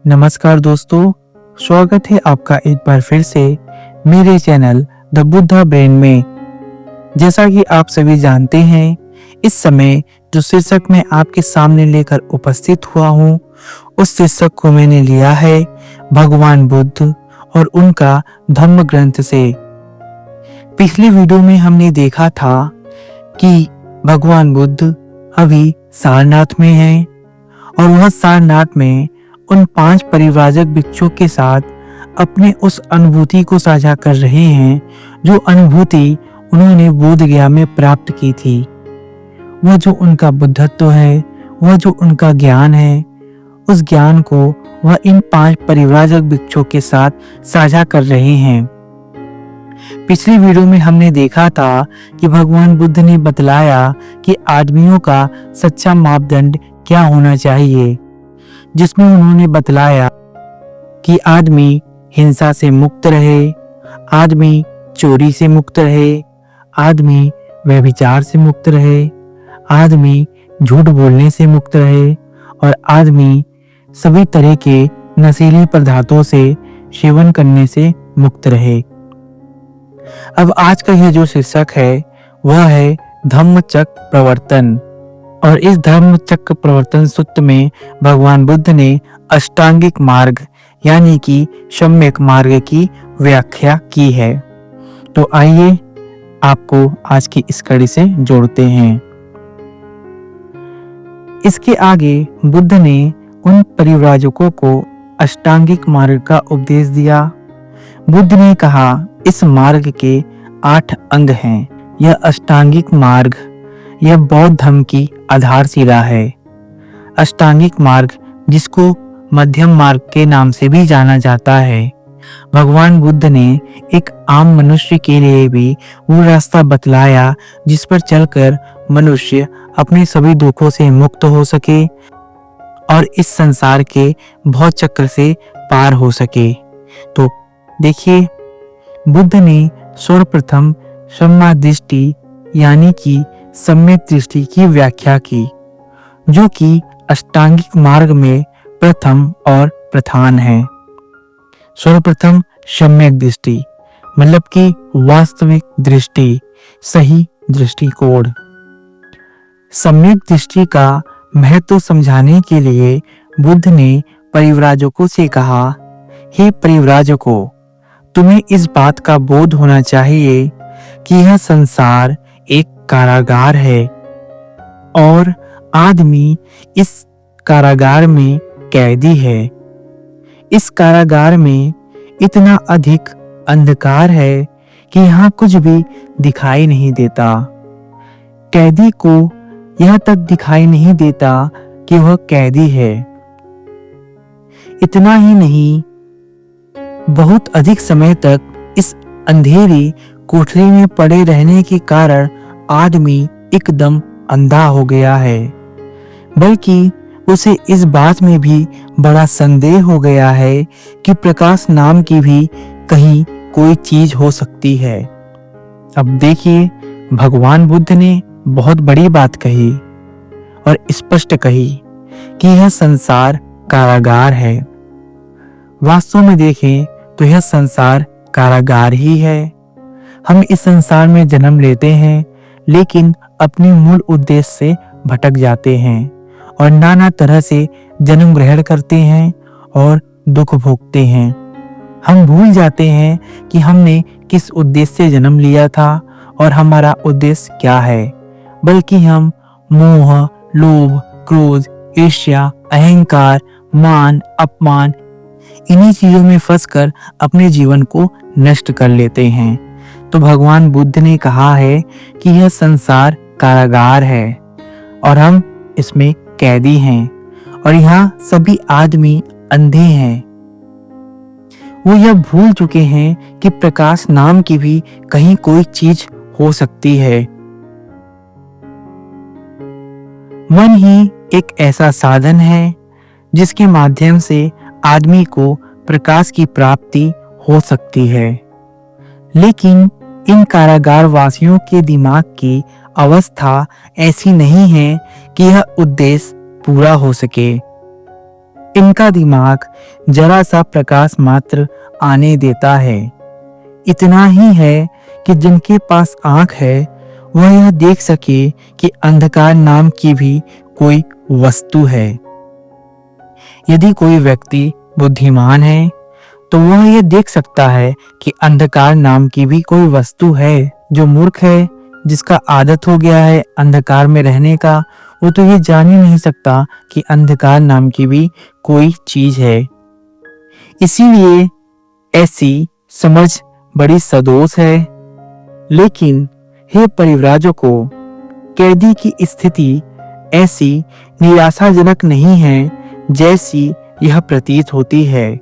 नमस्कार दोस्तों, स्वागत है आपका एक बार फिर से मेरे चैनल द बुद्धा ब्रेन में। जैसा कि आप सभी जानते हैं, इस समय जो शीर्षक मैं आपके सामने लेकर उपस्थित हुआ हूँ, उस शीर्षक को मैंने लिया है भगवान बुद्ध और उनका धम्म ग्रंथ से। पिछली वीडियो में हमने देखा था कि भगवान बुद्ध अभी सारनाथ में हैं और वह सारनाथ में उन 5 परिव्राजक भिक्षुओं के साथ अपने उस अनुभूति को साझा कर रहे हैं जो अनुभूति उन्होंने बोध गया में प्राप्त की थी। वह जो उनका बुद्धत्व है, वह जो उनका ज्ञान है, उस ज्ञान को वह इन 5 परिव्राजक भिक्षुओं के साथ साझा कर रहे हैं। पिछली वीडियो में हमने देखा था कि भगवान बुद्ध ने बतलाया कि आदमियों का सच्चा मापदंड क्या होना चाहिए, जिसमें उन्होंने बतलाया कि आदमी हिंसा से मुक्त रहे, आदमी चोरी से मुक्त रहे, आदमी व्यभिचार से मुक्त रहे, आदमी झूठ बोलने से मुक्त रहे और आदमी सभी तरह के नशीले पदार्थों से सेवन करने से मुक्त रहे। अब आज का यह जो शीर्षक है वह है धम्मचक्र प्रवर्तन। और इस धर्म चक्र प्रवर्तन सूत्र में भगवान बुद्ध ने अष्टांगिक मार्ग यानी कि सम्यक मार्ग की व्याख्या की है। तो आइए आपको आज की इस कड़ी से जोड़ते हैं। इसके आगे बुद्ध ने उन परिव्राजकों को अष्टांगिक मार्ग का उपदेश दिया। बुद्ध ने कहा, इस मार्ग के 8 अंग हैं। यह अष्टांगिक मार्ग यह बौद्ध धर्म की आधारशिला है। अष्टांगिक मार्ग, जिसको मध्यम मार्ग के नाम से भी जाना जाता है, भगवान बुद्ध ने एक आम मनुष्य के लिए भी वो रास्ता बतलाया जिस पर चलकर मनुष्य अपने सभी दुखों से मुक्त हो सके और इस संसार के भव चक्र से पार हो सके। तो देखिए, बुद्ध ने सर्वप्रथम सम्मा दृष्टि यानी कि सम्यक दृष्टि की व्याख्या की, जो कि अष्टांगिक मार्ग में प्रथम और प्रधान है। सर्वप्रथम सम्यक दृष्टि मतलब कि वास्तविक दृष्टि, सही दृष्टिकोण। सम्यक दृष्टि का महत्व समझाने के लिए बुद्ध ने परिव्राजकों से कहा, हे परिव्राजकों, तुम्हें इस बात का बोध होना चाहिए कि यह संसार एक कारागार है और आदमी इस कारागार में कैदी है। इस कारागार में इतना अधिक अंधकार है कि यहाँ कुछ भी दिखाई नहीं देता। कैदी को यह तक दिखाई नहीं देता कि वह कैदी है। इतना ही नहीं, बहुत अधिक समय तक इस अंधेरी कोठरी में पड़े रहने के कारण आदमी एकदम अंधा हो गया है, बल्कि उसे इस बात में भी बड़ा संदेह हो गया है कि प्रकाश नाम की भी कहीं कोई चीज हो सकती है। अब देखिए, भगवान बुद्ध ने बहुत बड़ी बात कही और स्पष्ट कही कि यह संसार कारागार है। वास्तव में देखें तो यह संसार कारागार ही है। हम इस संसार में जन्म लेते हैं, लेकिन अपने मूल उद्देश्य से भटक जाते हैं और नाना तरह से जन्म ग्रहण करते हैं और दुख भोगते हैं। हम भूल जाते हैं कि हमने किस उद्देश्य से जन्म लिया था और हमारा उद्देश्य क्या है, बल्कि हम मोह, लोभ, क्रोध, ईर्ष्या, अहंकार, मान, अपमान, इन्हीं चीजों में फंसकर अपने जीवन को नष्ट कर लेते हैं। तो भगवान बुद्ध ने कहा है कि यह संसार कारागार है और हम इसमें कैदी हैं और यहाँ सभी आदमी अंधे हैं। वो यह भूल चुके हैं कि प्रकाश नाम की भी कहीं कोई चीज हो सकती है। मन ही एक ऐसा साधन है जिसके माध्यम से आदमी को प्रकाश की प्राप्ति हो सकती है, लेकिन इन कारागार वासियों के दिमाग की अवस्था ऐसी नहीं है कि यह उद्देश्य पूरा हो सके। जिनका दिमाग जरा सा प्रकाश मात्र आने देता है। इतना ही है कि जिनके पास आंख है वह यह देख सके कि अंधकार नाम की भी कोई वस्तु है। यदि कोई व्यक्ति बुद्धिमान है तो वह यह देख सकता है कि अंधकार नाम की भी कोई वस्तु है। जो मूर्ख है, जिसका आदत हो गया है अंधकार में रहने का, वो तो ये जान ही नहीं सकता कि अंधकार नाम की भी कोई चीज है। इसीलिए ऐसी समझ बड़ी सदोष है। लेकिन हे परिव्राजकों, कैदी की स्थिति ऐसी निराशाजनक नहीं है जैसी यह प्रतीत होती है,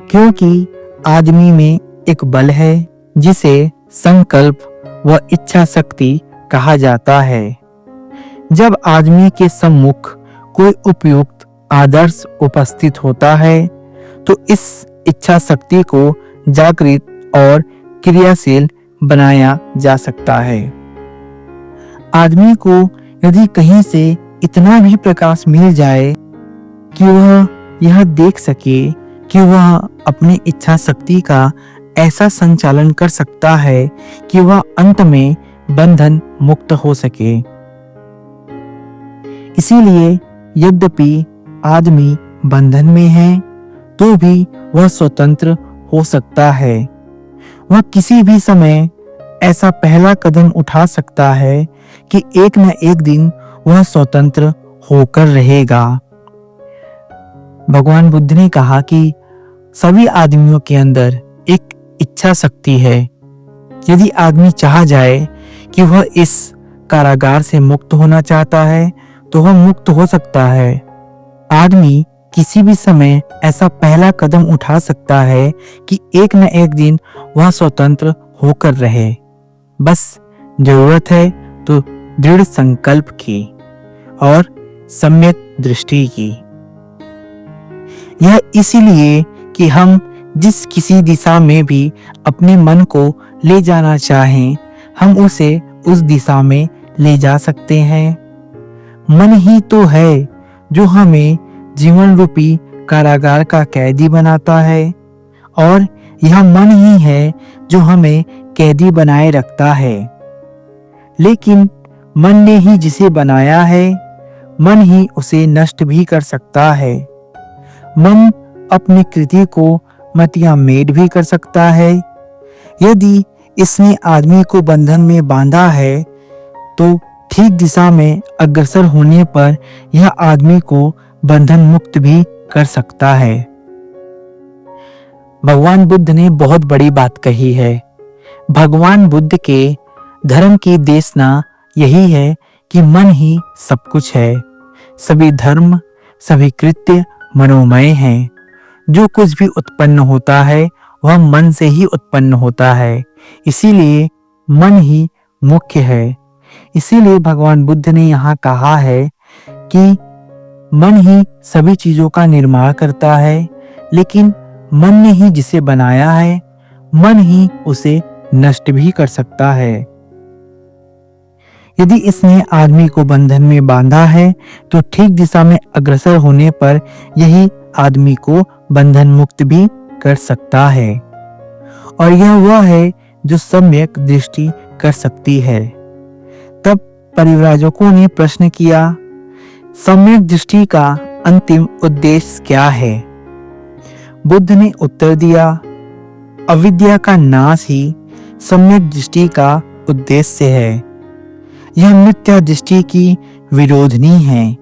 क्योंकि आदमी में एक बल है जिसे संकल्प व इच्छा शक्ति कहा जाता है। जब आदमी के सम्मुख कोई उपयुक्त आदर्श उपस्थित होता है तो इस इच्छा शक्ति को जागृत और क्रियाशील बनाया जा सकता है। आदमी को यदि कहीं से इतना भी प्रकाश मिल जाए कि वह यह देख सके कि वह अपनी इच्छा शक्ति का ऐसा संचालन कर सकता है कि वह अंत में बंधन मुक्त हो सके। इसीलिए यद्यपि आदमी बंधन में है तो भी वह स्वतंत्र हो सकता है। वह किसी भी समय ऐसा पहला कदम उठा सकता है कि एक न एक दिन वह स्वतंत्र होकर रहेगा। भगवान बुद्ध ने कहा कि सभी आदमियों के अंदर एक इच्छा शक्ति है। यदि आदमी चाह जाए कि वह इस कारागार से मुक्त होना चाहता है तो वह मुक्त हो सकता है। आदमी किसी भी समय ऐसा पहला कदम उठा सकता है कि एक न एक दिन वह स्वतंत्र होकर रहे। बस जरूरत है तो दृढ़ संकल्प की और सम्यक दृष्टि की। यह इसीलिए कि हम जिस किसी दिशा में भी अपने मन को ले जाना चाहें, हम उसे उस दिशा में ले जा सकते हैं। मन ही तो है जो हमें जीवन रूपी कारागार का कैदी बनाता है और यह मन ही है जो हमें कैदी बनाए रखता है। लेकिन मन ने ही जिसे बनाया है, मन ही उसे नष्ट भी कर सकता है। मन अपनी कृति को मटिया मेट भी कर सकता है। यदि इसने आदमी को बंधन में बांधा है तो ठीक दिशा में अग्रसर होने पर यह आदमी को बंधन मुक्त भी कर सकता है। भगवान बुद्ध ने बहुत बड़ी बात कही है। भगवान बुद्ध के धर्म की देशना यही है कि मन ही सब कुछ है। सभी धर्म, सभी कृत्य मनोमय हैं। जो कुछ भी उत्पन्न होता है वह मन से ही उत्पन्न होता है। इसीलिए मन ही मुख्य है। इसीलिए भगवान बुद्ध ने यहाँ कहा है कि मन ही सभी चीजों का निर्माण करता है, लेकिन मन ने ही जिसे बनाया है, मन ही उसे नष्ट भी कर सकता है। यदि इसने आदमी को बंधन में बांधा है तो ठीक दिशा में अग्रसर होने पर यही आदमी को बंधन मुक्त भी कर सकता है। और यह वह है जो सम्यक दृष्टि कर सकती है। तब परिव्राजकों ने प्रश्न किया, सम्यक दृष्टि का अंतिम उद्देश्य क्या है? बुद्ध ने उत्तर दिया, अविद्या का नाश ही सम्यक दृष्टि का उद्देश्य है। यह मिथ्या दृष्टि की विरोधनी है।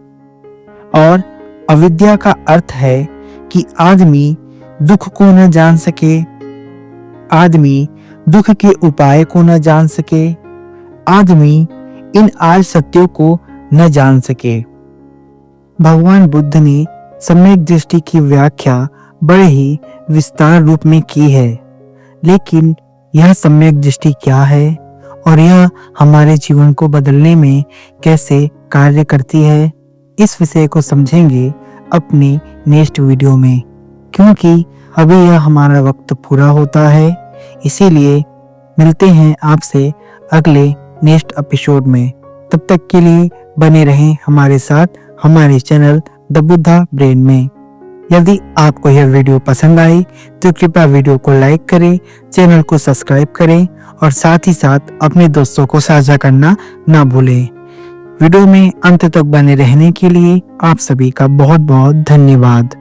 और अविद्या का अर्थ है कि आदमी दुख को न जान सके, आदमी दुख के उपाय को न जान सके, आदमी इन आज सत्यों को न जान सके। भगवान बुद्ध ने सम्यक दृष्टि की व्याख्या बड़े ही विस्तार रूप में की है। लेकिन यह सम्यक दृष्टि क्या है और यह हमारे जीवन को बदलने में कैसे कार्य करती है, इस विषय को समझेंगे अपनी नेक्स्ट वीडियो में, क्योंकि अभी यह हमारा वक्त पूरा होता है। इसीलिए मिलते हैं आपसे अगले नेक्स्ट एपिसोड में। तब तक के लिए बने रहें हमारे साथ, हमारे चैनल द बुद्धा ब्रेन में। यदि आपको यह वीडियो पसंद आई तो कृपया वीडियो को लाइक करें, चैनल को सब्सक्राइब करें और साथ ही साथ अपने दोस्तों को साझा करना ना भूलें। वीडियो में अंत तक बने रहने के लिए आप सभी का बहुत बहुत धन्यवाद।